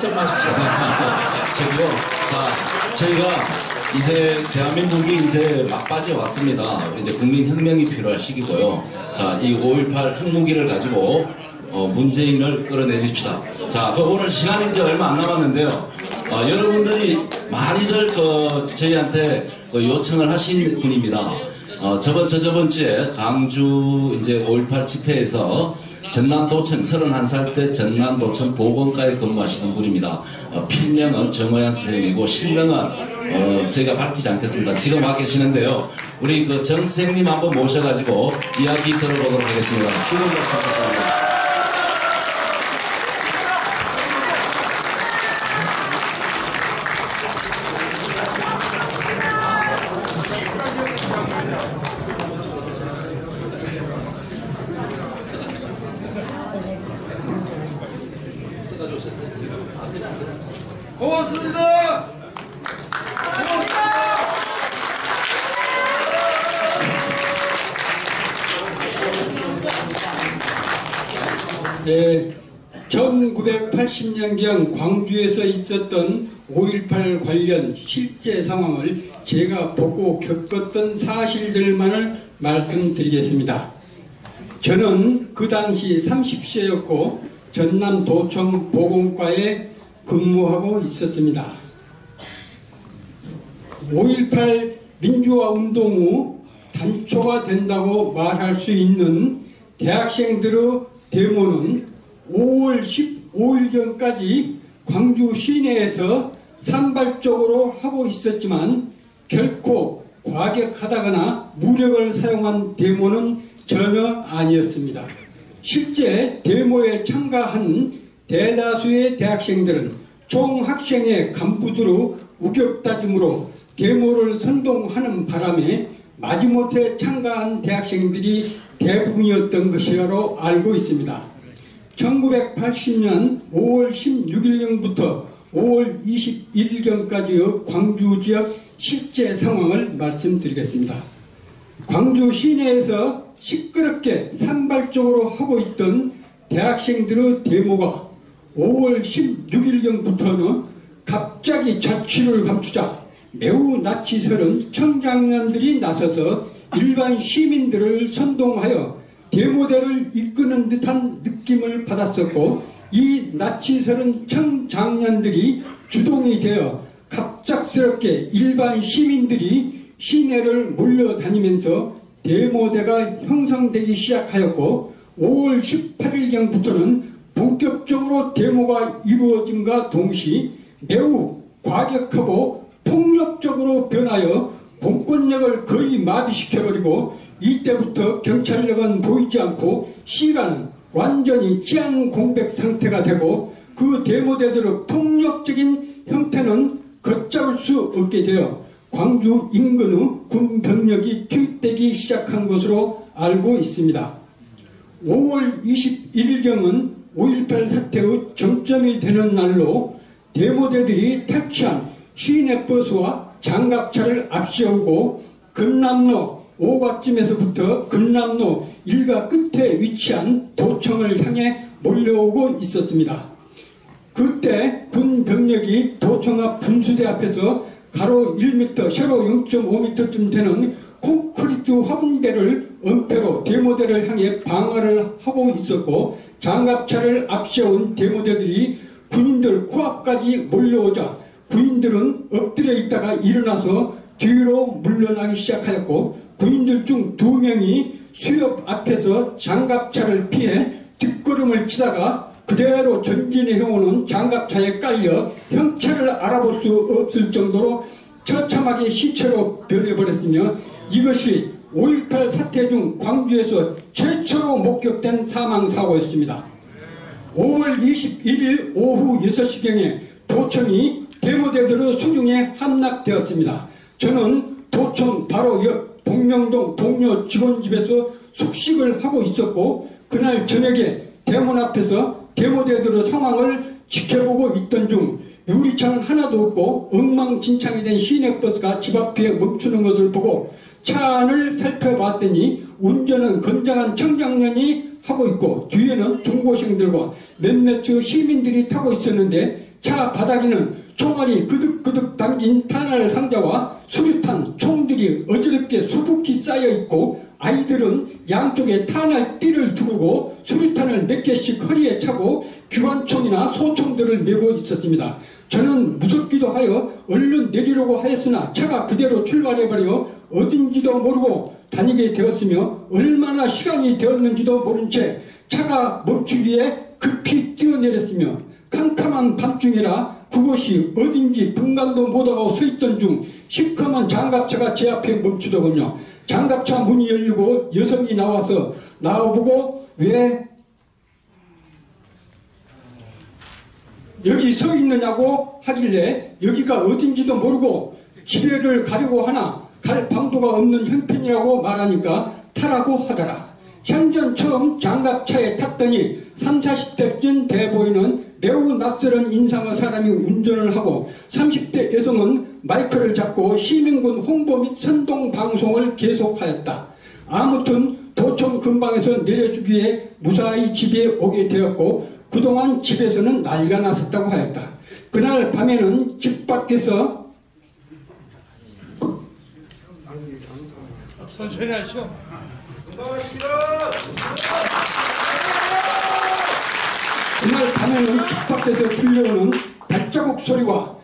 좀 마십시오. 저기요. 자, 저희가 이제 대한민국이 이제 막바지에 왔습니다. 이제 국민혁명이 필요할 시기고요. 자, 이 5.18 핵무기를 가지고 문재인을 끌어내립시다. 자, 오늘 시간이 이제 얼마 안 남았는데요. 여러분들이 많이들 저희한테 요청을 하신 분입니다. 저번 주에 강주 이제 5.18 집회에서 전남도청 31살 때 전남도청 보건과에 근무하시는 분입니다. 필명은 정호양 선생님이고 실명은 저희가 밝히지 않겠습니다. 지금 와 계시는데요. 우리 정 선생님 한번 모셔가지고 이야기 들어보도록 하겠습니다. 두분 박수 부탁드립니다. 고맙습니다. 네, 1980년경 광주에서 있었던 5.18 관련 실제 상황을 제가 보고 겪었던 사실들만을 말씀드리겠습니다. 저는 그 당시 30세였고 전남도청 보건과에 근무하고 있었습니다. 5.18 민주화운동 후 단초가 된다고 말할 수 있는 대학생들의 데모는 5월 15일경까지 광주 시내에서 산발적으로 하고 있었지만 결코 과격하다거나 무력을 사용한 데모는 전혀 아니었습니다. 실제 데모에 참가한 대다수의 대학생들은 총학생회 간부들의 우격다짐으로 데모를 선동하는 바람에 마지못해 참가한 대학생들이 대부분이었던 것이라고 알고 있습니다. 1980년 5월 16일경부터 5월 21일경까지의 광주 지역 실제 상황을 말씀드리겠습니다. 광주 시내에서 시끄럽게 산발적으로 하고 있던 대학생들의 데모가 5월 16일경부터는 갑자기 자취를 감추자 매우 낯이설은 청장년들이 나서서 일반 시민들을 선동하여 데모대를 이끄는 듯한 느낌을 받았었고, 이 낯이설은 청장년들이 주동이 되어 갑작스럽게 일반 시민들이 시내를 몰려다니면서 데모대가 형성되기 시작하였고, 5월 18일경부터는 본격적으로 데모가 이루어짐과 동시에 매우 과격하고 폭력적으로 변하여 공권력을 거의 마비시켜버리고, 이때부터 경찰력은 보이지 않고 시간은 완전히 치안 공백 상태가 되고, 그 데모대들의 폭력적인 형태는 걷잡을 수 없게 되어 광주 인근의 군 병력이 투입되기 시작한 것으로 알고 있습니다. 5월 21일경은 5.18 사태의 정점이 되는 날로 데모대들이 탈취한 시내버스와 장갑차를 앞세우고 금남로 5가쯤에서부터 금남로 일가 끝에 위치한 도청을 향해 몰려오고 있었습니다. 그때 군 병력이 도청 앞 분수대 앞에서 가로 1m, 세로 0.5m쯤 되는 콘크리트 화분대를 엄폐로 데모대를 향해 방어를 하고 있었고, 장갑차를 앞세운 데모대들이 군인들 코앞까지 몰려오자 군인들은 엎드려 있다가 일어나서 뒤로 물러나기 시작하였고, 군인들 중 2명이 수협 앞에서 장갑차를 피해 뒷걸음을 치다가 그대로 전진해오는 장갑차에 깔려 형체를 알아볼 수 없을 정도로 처참하게 시체로 변해버렸으며, 이것이 5.18 사태 중 광주에서 최초로 목격된 사망사고였습니다. 5월 21일 오후 6시경에 도청이 데모대들의 수중에 함락되었습니다. 저는 도청 바로 옆 동명동 동료 직원 집에서 숙식을 하고 있었고, 그날 저녁에 대문 앞에서 데모대들의 상황을 지켜보고 있던 중 유리창 하나도 없고 엉망진창이 된 시내버스가 집 앞에 멈추는 것을 보고 차 안을 살펴봤더니 운전은 건장한 청장년이 하고 있고 뒤에는 중고생들과 몇몇 시민들이 타고 있었는데, 차 바닥에는 총알이 그득그득 담긴 탄알 상자와 수류탄, 총들이 어지럽게 수북히 쌓여있고 아이들은 양쪽에 탄알 띠를 두르고 수류탄을 몇 개씩 허리에 차고 기관총이나 소총들을 메고 있었습니다. 저는 무섭기도 하여 얼른 내리려고 하였으나 차가 그대로 출발해버려 어딘지도 모르고 다니게 되었으며 얼마나 시간이 되었는지도 모른 채 차가 멈추기에 급히 뛰어내렸으며 캄캄한 밤중이라 그곳이 어딘지 분간도 못하고 서있던 중 시커먼 장갑차가 제 앞에 멈추더군요. 장갑차 문이 열리고 여성이 나와서 나와보고 왜 여기 서 있느냐고 하길래 여기가 어딘지도 모르고 집에를 가려고 하나 갈 방도가 없는 형편이라고 말하니까 타라고 하더라. 현전 처음 장갑차에 탔더니 30, 40대쯤 돼 보이는 매우 낯설은 인상의 사람이 운전을 하고 30대 여성은 마이크를 잡고 시민군 홍보 및 선동 방송을 계속하였다. 아무튼 도청 근방에서 내려주기에 무사히 집에 오게 되었고 그동안 집에서는 난리가 났었다고 하였다. 그날 밤에는 집 밖에서 천천히 하시오. 그날 밤에는 집 밖에서 들려오는 발자국 소리와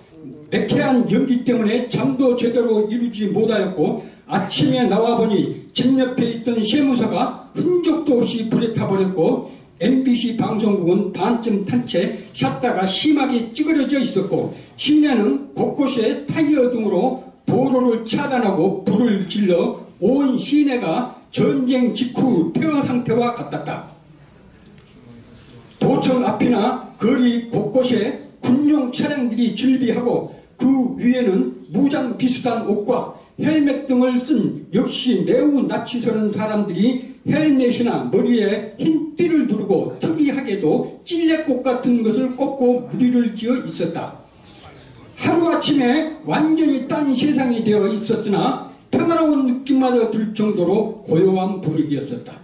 매캐한 연기 때문에 잠도 제대로 이루지 못하였고 아침에 나와보니 집 옆에 있던 세무사가 흔적도 없이 불에 타버렸고 MBC 방송국은 반쯤 탄 채 샷다가 심하게 찌그러져 있었고 시내는 곳곳에 타이어 등으로 도로를 차단하고 불을 질러 온 시내가 전쟁 직후 폐허 상태와 같았다. 도청 앞이나 거리 곳곳에 군용 차량들이 즐비하고 그 위에는 무장 비슷한 옷과 헬멧 등을 쓴 역시 매우 낯이 사람들이 헬멧이나 머리에 흰 띠를 두르고 특이하게도 찔레꽃 같은 것을 꽂고 무리를 지어 있었다. 하루아침에 완전히 딴 세상이 되어 있었으나 평화로운 느낌마저 들 정도로 고요한 분위기였었다.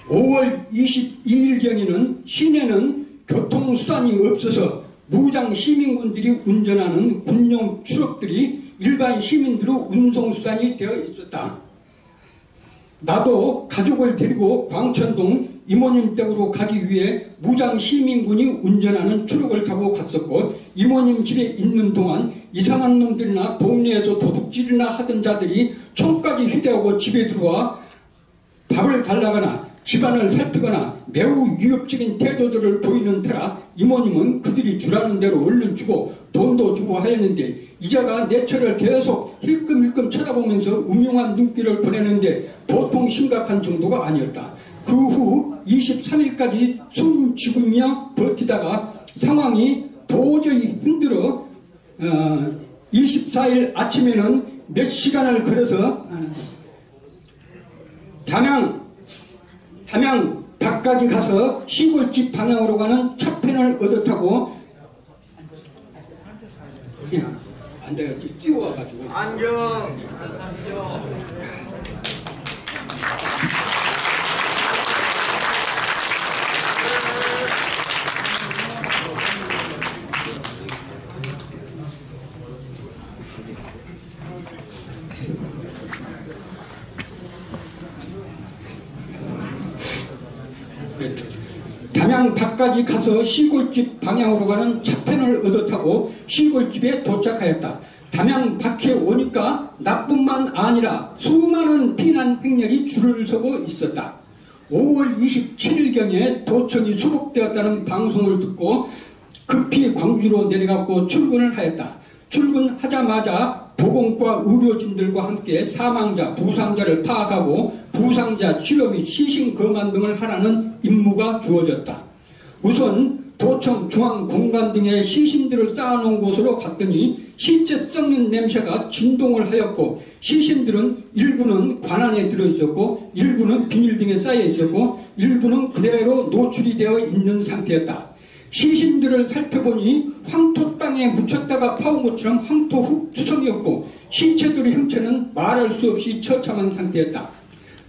5월 22일경에는 시내는 교통수단이 없어서 무장 시민군들이 운전하는 군용 트럭들이 일반 시민들의 운송수단이 되어 있었다. 나도 가족을 데리고 광천동 이모님 댁으로 가기 위해 무장 시민군이 운전하는 트럭을 타고 갔었고 이모님 집에 있는 동안 이상한 놈들이나 동네에서 도둑질이나 하던 자들이 총까지 휴대하고 집에 들어와 밥을 달라거나 집안을 살피거나 매우 위협적인 태도들을 보이는 터라 이모님은 그들이 주라는 대로 얼른 주고 돈도 주고 하였는데 이자가 내 차를 계속 힐끔힐끔 쳐다보면서 음흉한 눈길을 보내는데 보통 심각한 정도가 아니었다. 그 후 23일까지 숨 죽으며 버티다가 상황이 도저히 힘들어 24일 아침에는 몇 시간을 걸어서 담양 밖까지 가서 시골집 방향으로 가는 차편을 얻어 타고 앉아가지고 뛰어와가지고 안경. 담양 밖까지 가서 시골집 방향으로 가는 차편을 얻어 타고 시골집에 도착하였다. 담양 밖에 오니까 나뿐만 아니라 수많은 피난 행렬이 줄을 서고 있었다. 5월 27일경에 도청이 수복되었다는 방송을 듣고 급히 광주로 내려갔고 출근을 하였다. 출근하자마자 보건과 의료진들과 함께 사망자, 부상자를 파악하고 부상자 치료 및 시신 검안 등을 하라는 임무가 주어졌다. 우선 도청 중앙 공간 등의 시신들을 쌓아놓은 곳으로 갔더니 시체 썩는 냄새가 진동을 하였고 시신들은 일부는 관안에 들어있었고 일부는 비닐 등에 쌓여 있었고 일부는 그대로 노출이 되어 있는 상태였다. 시신들을 살펴보니 황토 땅에 묻혔다가 파온 것처럼 황토 흙투성이었고 신체들의 형체는 말할 수 없이 처참한 상태였다.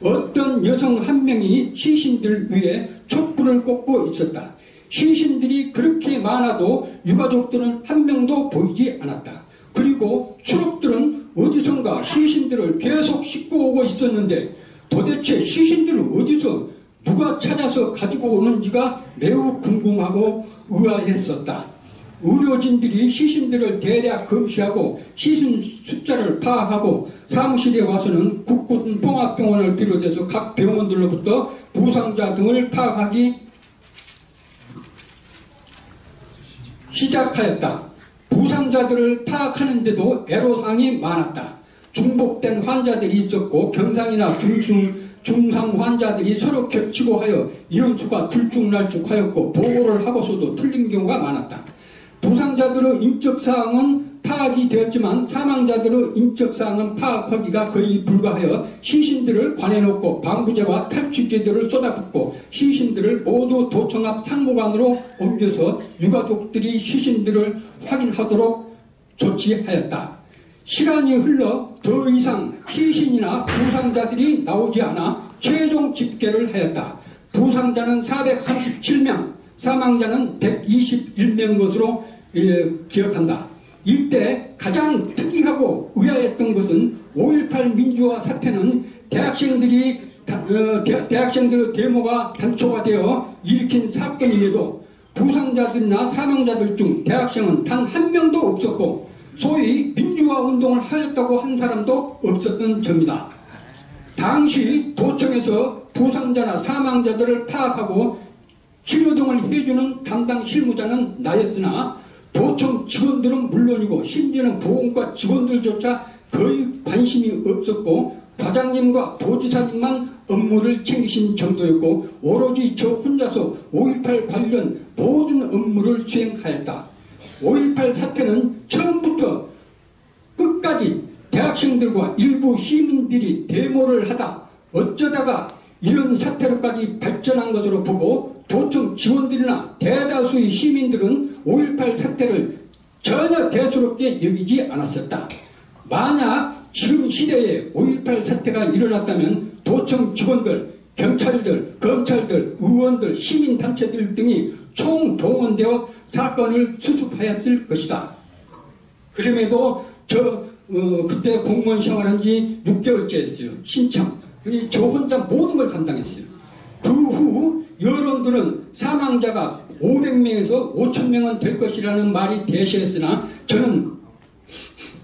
어떤 여성 한 명이 시신들 위에 촛불을 꽂고 있었다. 시신들이 그렇게 많아도 유가족들은 한 명도 보이지 않았다. 그리고 추록들은 어디선가 시신들을 계속 싣고 오고 있었는데 도대체 시신들을 어디서 누가 찾아서 가지고 오는지가 매우 궁금하고 의아했었다. 의료진들이 시신들을 대략 검시하고 시신 숫자를 파악하고 사무실에 와서는 국군 봉합병원을 비롯해서 각 병원들로부터 부상자 등을 파악하기 시작하였다. 부상자들을 파악하는데도 애로사항이 많았다. 중복된 환자들이 있었고 경상이나 중상 환자들이 서로 겹치고 하여 인원수가 들쭉날쭉하였고 보고를 하고서도 틀린 경우가 많았다. 부상자들의 인적사항은 파악이 되었지만 사망자들의 인적사항은 파악하기가 거의 불가하여 시신들을 관해놓고 방부제와 탈취제들을 쏟아붓고 시신들을 모두 도청 앞 상무관으로 옮겨서 유가족들이 시신들을 확인하도록 조치하였다. 시간이 흘러 더 이상 시신이나 부상자들이 나오지 않아 최종 집계를 하였다. 부상자는 437명, 사망자는 121명 것으로 기억한다. 이때 가장 특이하고 의아했던 것은 5.18 민주화 사태는 대학생들의 데모가 단초가 되어 일으킨 사건임에도 부상자들이나 사망자들 중 대학생은 단 한 명도 없었고 소위 민주화 운동을 하였다고 한 사람도 없었던 점이다. 당시 도청에서 부상자나 사망자들을 파악하고 치료 등을 해주는 담당 실무자는 나였으나 도청 직원들은 물론이고 심지어는 보건과 직원들조차 거의 관심이 없었고 과장님과 도지사님만 업무를 챙기신 정도였고 오로지 저 혼자서 5.18 관련 모든 업무를 수행하였다. 5.18 사태는 처음부터 끝까지 대학생들과 일부 시민들이 데모를 하다 어쩌다가 이런 사태로까지 발전한 것으로 보고 도청 직원들이나 대다수의 시민들은 5.18 사태를 전혀 대수롭게 여기지 않았었다. 만약 지금 시대에 5.18 사태가 일어났다면 도청 직원들, 경찰들, 검찰들, 의원들, 시민단체들 등이 총동원되어 사건을 수습하였을 것이다. 그럼에도 그때 공무원 생활한 지 6개월째 했어요. 신청. 저 혼자 모든 걸 감당했어요. 그 후 여론들은 사망자가 500명에서 5,000명은 될 것이라는 말이 대세했으나 저는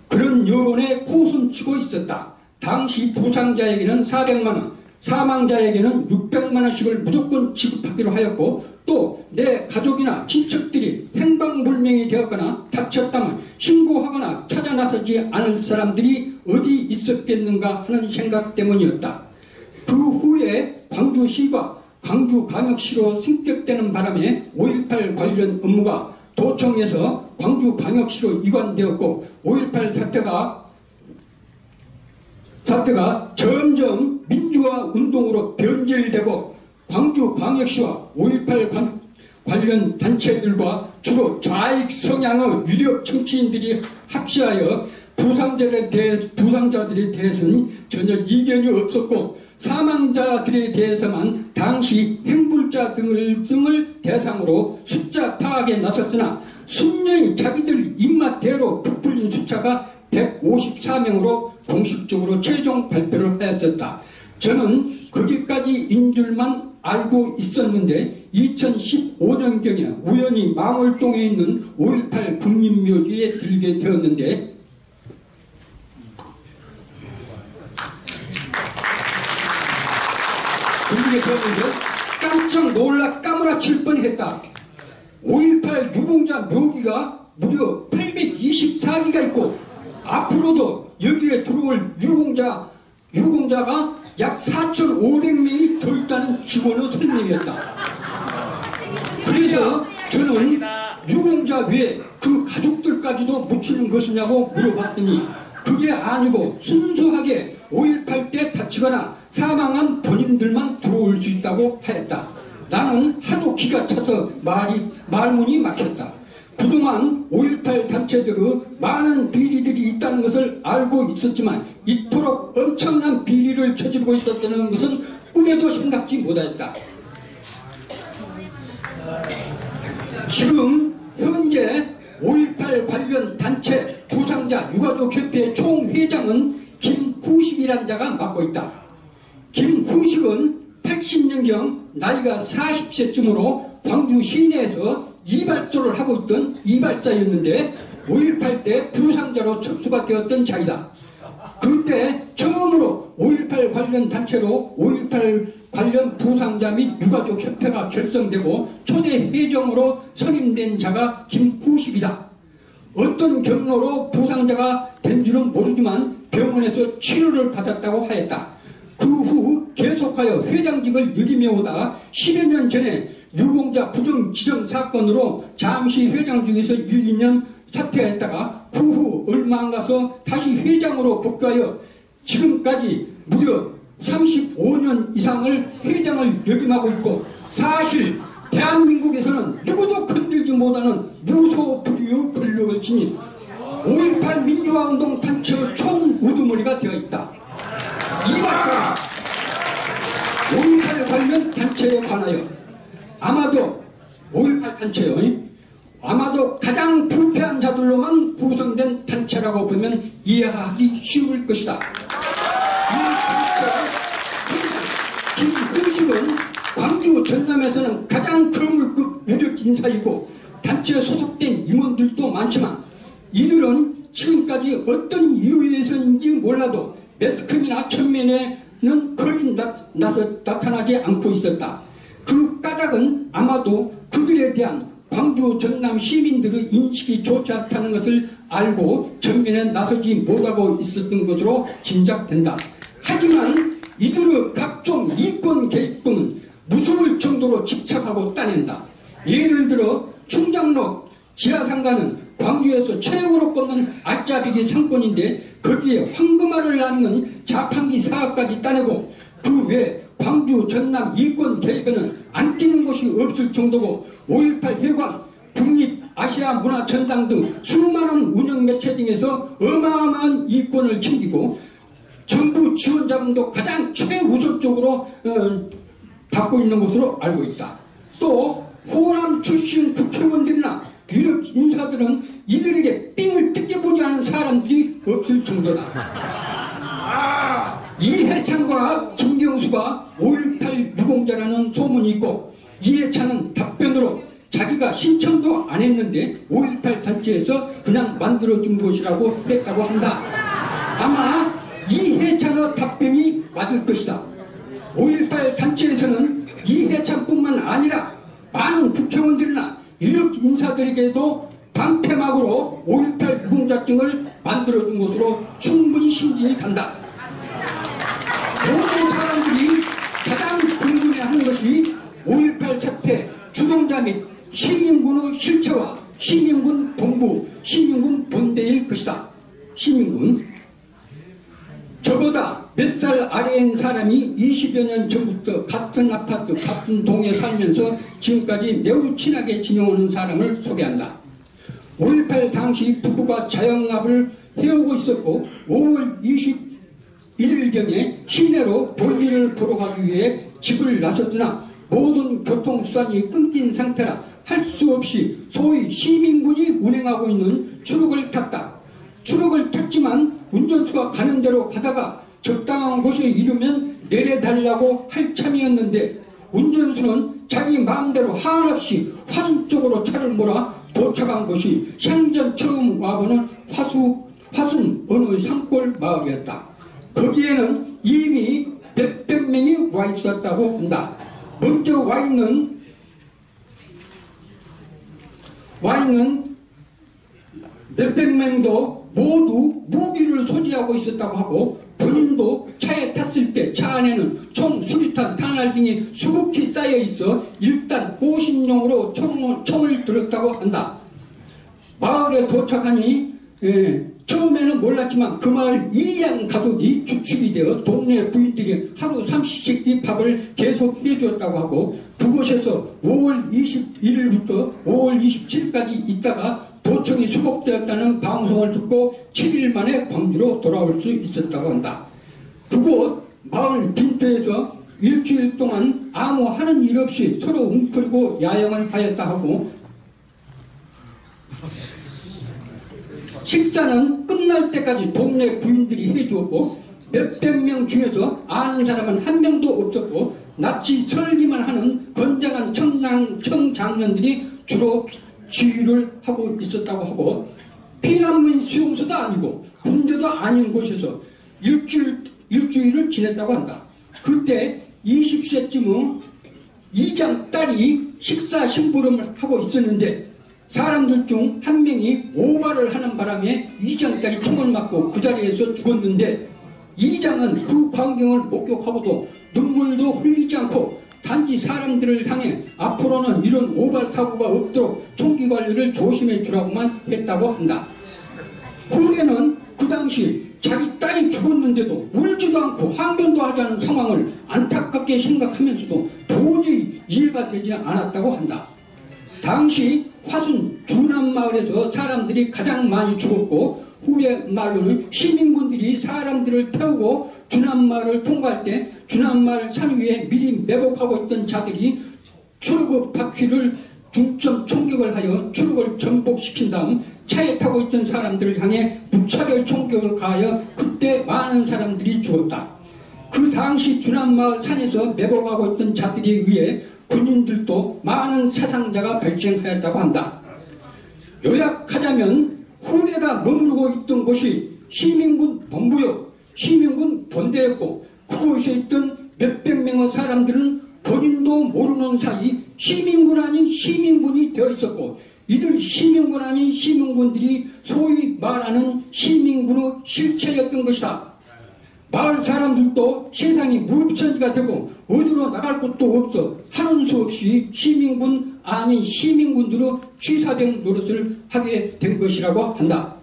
그런 여론에 코숨치고 있었다. 당시 부상자에게는 400만원, 사망자에게는 600만원씩을 무조건 지급하기로 하였고 또 내 가족이나 친척들이 행방불명이 되었거나 다쳤다면 신고하거나 찾아 나서지 않을 사람들이 어디 있었겠는가 하는 생각 때문이었다. 그 후에 광주시가 광주광역시로 승격되는 바람에 5.18 관련 업무가 도청에서 광주광역시로 이관되었고 5.18 사태가 점점 민주화 운동으로 변질되고 광주광역시와 5.18 관련 단체들과 주로 좌익 성향의 유력 정치인들이 합시하여 부상자들에 대해서는 전혀 이견이 없었고 사망자들에 대해서만 당시 행불자 등을 대상으로 숫자 파악에 나섰으나 순전히 자기들 입맛대로 부풀린 숫자가 154명으로 공식적으로 최종 발표를 하였었다. 저는 거기까지인 줄만 알고 있었는데 2015년경에 우연히 망월동에 있는 5.18 국민묘지에 들게 되었는데 깜짝 놀라 까무라칠 뻔했다. 5.18 유공자 묘기가 무려 824기가 있고 앞으로도 여기에 들어올 유공자가 약 4,500명이 더 있다는 직원의 설명이었다. 그래서 저는 유공자 외에 그 가족들까지도 묻히는 것이냐고 물어봤더니 그게 아니고 순수하게 5.18 때 다치거나 사망한 본인들만 들어올 수 있다고 하였다. 나는 하도 기가 차서 말문이 막혔다. 그동안 5.18 단체들의 많은 비리들이 있다는 것을 알고 있었지만 이토록 엄청난 비리를 저지르고 있었다는 것은 꿈에도 생각지 못하였다. 지금 현재 5.18 관련 단체 부상자 유가족협회 총회장은 김후식이라는 자가 맡고 있다. 김후식은 80년경 나이가 40세쯤으로 광주 시내에서 이발소를 하고 있던 이발사였는데 5.18 때 부상자로 접수가 되었던 자이다. 그때 처음으로 5.18 관련 단체로 5.18 관련 부상자 및 유가족 협회가 결성되고 초대 회장으로 선임된 자가 김후식이다. 어떤 경로로 부상자가 된 줄은 모르지만 병원에서 치료를 받았다고 하였다. 그 후 계속하여 회장직을 역임해 오다가 10여 년 전에 유공자 부정 지정 사건으로 잠시 회장직에서 1, 2년 사퇴했다가 그 후 얼마 안 가서 다시 회장으로 복귀하여 지금까지 무려 35년 이상을 회장을 역임하고 있고, 사실 대한민국에서는 누구도 건들지 못하는 무소불위의 권력을 지닌 5.18 민주화운동 단체의 총우두머리가 되어 있다. 이발사가 5.18 관련 단체에 관하여 아마도 5.18 단체의 아마도 가장 부패한 자들로만 구성된 단체라고 보면 이해하기 쉬울 것이다. 이 단체 김후식은 광주 전남에서는 가장 거물급 유력 인사이고 단체에 소속된 임원들도 많지만 이들은 지금까지 어떤 이유에서인지 몰라도 매스컴이나 전면에는 거의 나타나지 않고 있었다. 그 까닭은 아마도 그들에 대한 광주 전남 시민들의 인식이 좋지 않다는 것을 알고 전면에 나서지 못하고 있었던 것으로 짐작된다. 하지만 이들의 각종 이권 개입은 무서울 정도로 집착하고 따낸다. 예를 들어 충장로 지하상가는 광주에서 최고로 꼽는 알짜배기 상권인데 거기에 황금알을 낳는 자판기 사업까지 따내고 그 외 광주 전남 이권 개입에는 안 뛰는 곳이 없을 정도고 5.18 회관, 국립 아시아 문화전당 등 수많은 운영 매체 등에서 어마어마한 이권을 챙기고 정부 지원 자금도 가장 최우선적으로 받고 있는 것으로 알고 있다. 또 호남 출신 국회의원들이나 유력 인사들은 이들에게 삥을 뜯겨보지 않은 사람들이 없을 정도다. 이해찬과 김경수가 5.18 유공자라는 소문이 있고 이해찬은 답변으로 자기가 신청도 안 했는데 5.18 단체에서 그냥 만들어준 것이라고 했다고 한다. 아마 이해찬의 답변이 맞을 것이다. 5.18 단체에서는 이해찬뿐만 아니라 많은 국회의원들이나 유력 인사들에게도 방패막으로 5.18 유공자증을 만들어준 것으로 충분히 심증이 간다. 모든 사람들이 가장 궁금해하는 것이 5.18 사태 주동자 및 시민군의 실체와 시민군 본부, 시민군 본대일 것이다. 시민군. 저보다 몇 살 아래인 사람이 20여 년 전부터 같은 아파트, 같은 동에 살면서 지금까지 매우 친하게 지내오는 사람을 소개한다. 5.18 당시 부부가 자영업을 해오고 있었고 5월 21일경에 시내로 볼일을 보러 가기 위해 집을 나섰으나 모든 교통수단이 끊긴 상태라 할 수 없이 소위 시민군이 운행하고 있는 추록을 탔다. 추록을 탔지만 운전수가 가는 대로 가다가 적당한 곳에 이르면 내려달라고 할 참이었는데 운전수는 자기 마음대로 한없이 화순 쪽으로 차를 몰아 도착한 곳이 생전 처음 와보는 화순 어느 산골 마을이었다. 거기에는 이미 몇백 명이 와 있었다고 한다. 먼저 와 있는 몇백 명도 모두 무기를 소지하고 있었다고 하고 본인도 차에 탔을 때 차 안에는 총, 수류탄, 탄알 등이 수북히 쌓여 있어 일단 호신용으로 총을 들었다고 한다. 마을에 도착하니 처음에는 몰랐지만 그 마을 이양 가족이 주축이 되어 동네 부인들이 하루 30씩 밥을 계속 해주었다고 하고, 그곳에서 5월 21일부터 5월 27일까지 있다가 도청이 수복되었다는 방송을 듣고 7일 만에 광주로 돌아올 수 있었다고 한다. 그곳 마을 빈터에서 일주일 동안 아무 하는 일 없이 서로 웅크리고 야영을 하였다 하고, 식사는 끝날 때까지 동네 부인들이 해주었고, 몇백 명 중에서 아는 사람은 한 명도 없었고, 낯이 설기만 하는 건장한 청장년들이 주로 지휘를 하고 있었다고 하고, 피난민 수용소도 아니고 군대도 아닌 곳에서 일주일을 지냈다고 한다. 그때 20세쯤 이장 딸이 식사 심부름을 하고 있었는데, 사람들 중 한 명이 오바를 하는 바람에 이장 딸이 총을 맞고 그 자리에서 죽었는데, 이장은 그 광경을 목격하고도 눈물도 흘리지 않고 단지 사람들을 향해 앞으로는 이런 오발 사고가 없도록 총기 관리를 조심해 주라고만 했다고 한다. 후배는 그 당시 자기 딸이 죽었는데도 울지도 않고 항변도 하지 않은 상황을 안타깝게 생각하면서도 도저히 이해가 되지 않았다고 한다. 당시 화순 주남마을에서 사람들이 가장 많이 죽었고, 후배 말로는 시민군들이 사람들을 태우고 주남마을을 통과할 때 주남마을 산 위에 미리 매복하고 있던 자들이 출구 바퀴를 중점 총격을 하여 출구를 전복시킨 다음 차에 타고 있던 사람들을 향해 무차별 총격을 가하여 그때 많은 사람들이 죽었다. 그 당시 주남마을 산에서 매복하고 있던 자들에 의해 군인들도 많은 사상자가 발생하였다고 한다. 요약하자면 후배가 머무르고 있던 곳이 시민군 본부요, 시민군 본대였고, 그곳에 있던 몇백 명의 사람들은 본인도 모르는 사이 시민군 아닌 시민군이 되어 있었고, 이들 시민군 아닌 시민군들이 소위 말하는 시민군의 실체였던 것이다. 마을 사람들도 세상이 무비천지가 되고 어디로 나갈 곳도 없어 하는 수 없이 시민군 아닌 시민군들로 취사된 노릇을 하게 된 것이라고 한다.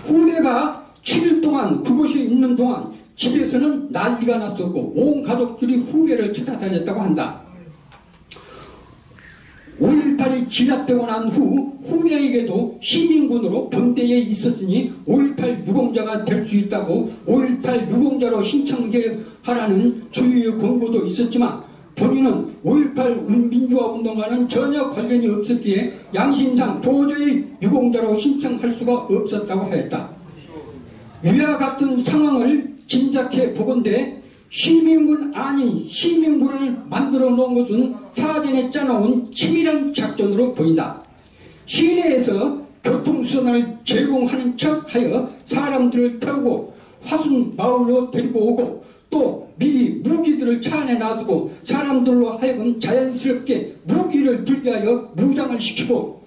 후배가 7일 동안 그곳에 있는 동안 집에서는 난리가 났었고 온 가족들이 후배를 찾아다녔다고 한다. 5.18이 진압되고 난 후 후배에게도 시민군으로 본대에 있었으니 5.18 유공자가 될 수 있다고 5.18 유공자로 신청하라는 주의의 권고도 있었지만, 본인은 5.18 민주화 운동과는 전혀 관련이 없었기에 양심상 도저히 유공자로 신청할 수가 없었다고 하였다. 위와 같은 상황을 짐작해 보건대 시민군 아닌 시민군을 만들어 놓은 것은 사전에 짜놓은 치밀한 작전으로 보인다. 시내에서 교통수단을 제공하는 척하여 사람들을 태우고 화순 마을로 데리고 오고, 또 미리 무기들을 차 안에 놔두고 사람들로 하여금 자연스럽게 무기를 들게 하여 무장을 시키고,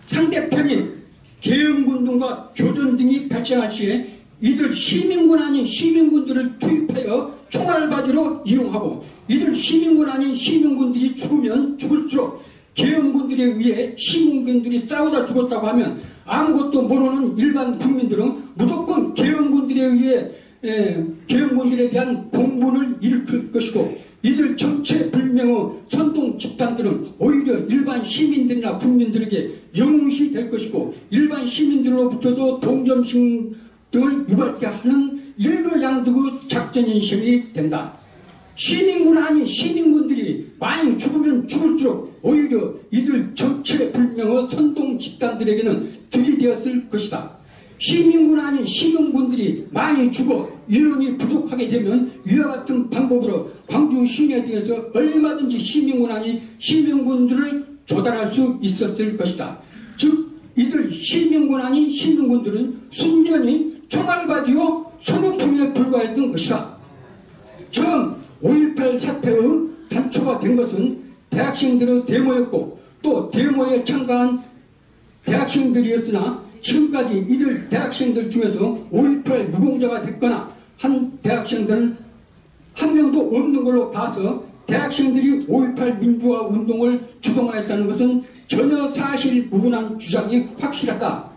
상대편인 계엄군 등과 교전 등이 발생할 시에 이들 시민군 아닌 시민군들을 투입하여 총알바지로 이용하고, 이들 시민군 아닌 시민군들이 죽으면 죽을수록 계엄군들에 의해 시민군들이 싸우다 죽었다고 하면 아무것도 모르는 일반 국민들은 무조건 계엄군들에 의해 계엄군들에 대한 공분을 일으킬 것이고, 이들 정체불명의 선동 집단들은 오히려 일반 시민들이나 국민들에게 영웅시 될 것이고, 일반 시민들로부터도 동정심 등을 유발케 하는 일거양득의 작전인 셈이 된다. 시민군 아닌 시민군들이 많이 죽으면 죽을수록 오히려 이들 정체불명의 선동 집단들에게는 들이되었을 것이다. 시민군 아닌 시민군들이 많이 죽어 인원이 부족하게 되면 위와 같은 방법으로 광주 시내에 대해서 얼마든지 시민군 아닌 시민군들을 조달할 수 있었을 것이다. 즉 이들 시민군 아닌 시민군들은 순전히 총알바지요 소모품에 불과했던 것이다. 처음 5.18 사태의 단초가 된 것은 대학생들의 데모였고, 또 데모에 참가한 대학생들이었으나 지금까지 이들 대학생들 중에서 5.18 유공자가 됐거나 한 대학생들은 한 명도 없는 걸로 봐서 대학생들이 5.18 민주화 운동을 주동하였다는 것은 전혀 사실 무근한 주장이 확실하다.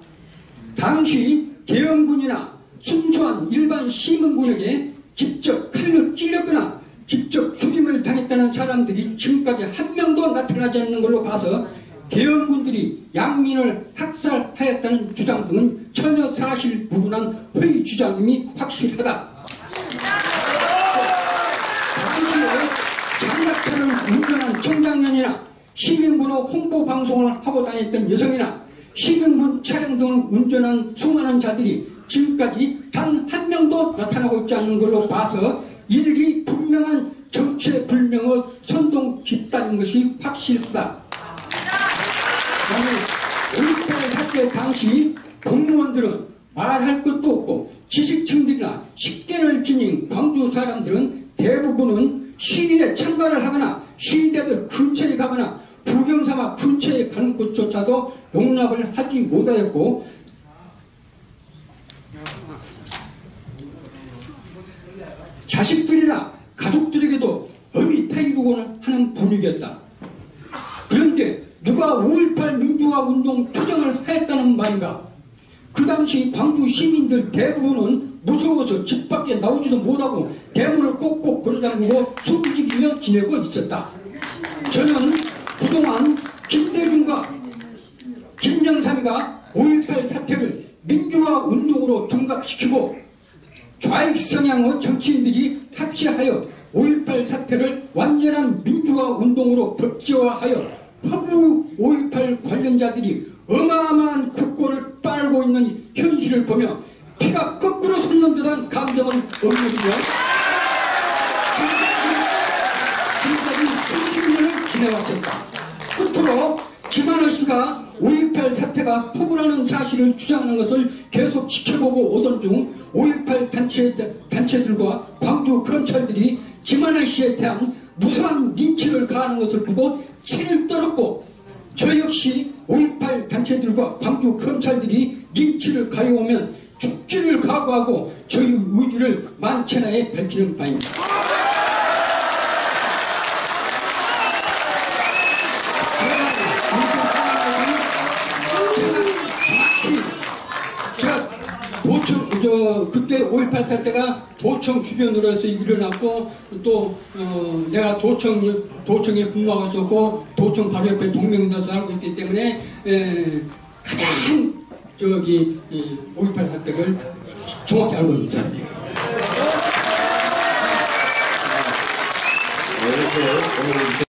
당시 계엄군이나 순수한 일반 시민군에게 직접 칼로 찔렸거나 직접 죽임을 당했다는 사람들이 지금까지 한 명도 나타나지 않는 걸로 봐서 계엄군들이 양민을 학살하였다는 주장 등은 전혀 사실 무근한 허위 주장임이 확실하다. 당시에 장갑차를 운전한 청장년이나 시민군의 홍보 방송을 하고 다녔던 여성이나 시민군 차량 등을 운전한 수많은 자들이 지금까지 단 한 명도 나타나고 있지 않는 걸로 봐서 이들이 분명한 정체불명의 선동 집단인 것이 확실하다. 5.18 사태 당시 공무원들은 말할 것도 없고 지식층들이나 식견을 지닌 광주 사람들은 대부분은 시위에 참가를 하거나 시위대들 근처에 가거나 부경삼아 근처에 가는 곳조차도 용납을 하지 못하였고 자식들이나 가족들에게도 엄히 타이르곤 하는 분위기였다. 그런데 누가 5.18 민주화 운동 투쟁을 했다는 말인가? 그 당시 광주 시민들 대부분은 무서워서 집 밖에 나오지도 못하고 대문을 꼭꼭 걸어잠그고 숨지기며 지내고 있었다. 저는 그동안 김대중과 김영삼이가 5.18 사태를 민주화 운동으로 둔갑시키고 좌익 성향의 정치인들이 합시하여 5.18 사태를 완전한 민주화 운동으로 법제화하여 허구 5.18 관련자들이 어마어마한 국고를 빨고 있는 현실을 보며 피가 거꾸로 솟는 듯한 감정은 없는데요. 지금까지 수십 년을 지내왔었다. 끝으로 김한호 씨가 5.18 사태가 허구라는 사실을 주장하는 것을 계속 지켜보고 오던 중 5.18 단체들과 광주 검찰들이 김한호 씨에 대한 무수한 린치를 가하는 것을 보고 치를 떨었고 저 역시 5.18 단체들과 광주 검찰들이 린치를 가해오면 죽기를 각오하고 저희 의지를 만천하에 밝히는 바입니다. 그때 5.18 사태가 도청 주변으로 해서 일어났고 또 내가 도청에 근무하고 있었고 도청 바로 옆에 동명이라서 살고 있기 때문에 가장 5.18 사태를 정확히 알고 있는 사람이에요. 이렇게 오늘